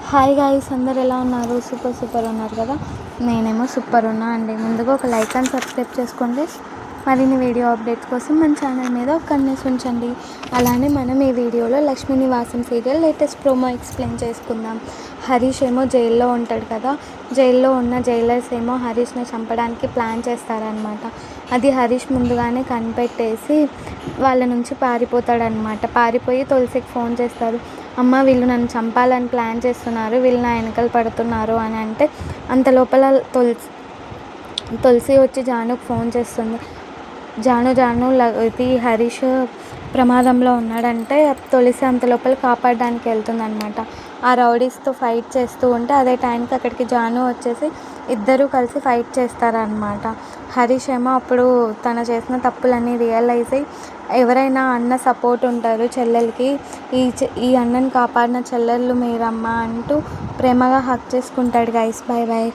Hi guys, అందరు ఎలా ఉన్నారు? సూపర్ ఉన్నారు కదా. నేనేమో సూపర్ ఉన్నా అండి. ముందుగా ఒక లైక్ అండ్ సబ్స్క్రైబ్ చేసుకోండి. మరిన్ని వీడియో అప్డేట్స్ కోసం మన ఛానల్ మీద ఒక కన్నేసి ఉంచండి. అలానే మనం ఈ వీడియోలో లక్ష్మీ నివాసం సీరియల్ లేటెస్ట్ ప్రోమో ఎక్స్ప్లెయిన్ చేసుకుందాం. హరీష్ ఏమో జైల్లో ఉంటాడు కదా. జైల్లో ఉన్న జైలర్స్ ఏమో హరీష్ని చంపడానికి ప్లాన్ చేస్తారనమాట. అది హరీష్ ముందుగానే కనిపెట్టేసి వాళ్ళ నుంచి పారిపోతాడనమాట. పారిపోయి తులసికి ఫోన్ చేస్తారు. అమ్మ, వీళ్ళు నన్ను చంపాలని ప్లాన్ చేస్తున్నారు, వీళ్ళు నా వెనకాల పడుతున్నారు అని అంటే అంత లోపల తులసి వచ్చి జానుకి ఫోన్ చేస్తుంది. జాను ఇది హరీష్ ప్రమాదంలో ఉన్నాడంటే తులసి అంత లోపల కాపాడడానికి వెళ్తుందనమాట. ఆ రౌడీస్తో ఫైట్ చేస్తూ ఉంటే అదే టైంకి అక్కడికి జాను వచ్చేసి ఇద్దరూ కలిసి ఫైట్ చేస్తారనమాట. హరీష్ ఏమో అప్పుడు తను చేసిన తప్పులన్నీ రియలైజ్ అయ్యి ఎవరైనా అన్న సపోర్ట్ ఉంటారు చెల్లెలకి, ఈ అన్నని కాపాడిన చెల్లెళ్ళు మీరమ్మ అంటూ ప్రేమగా హక్ చేసుకుంటాడు. Guys, bye bye.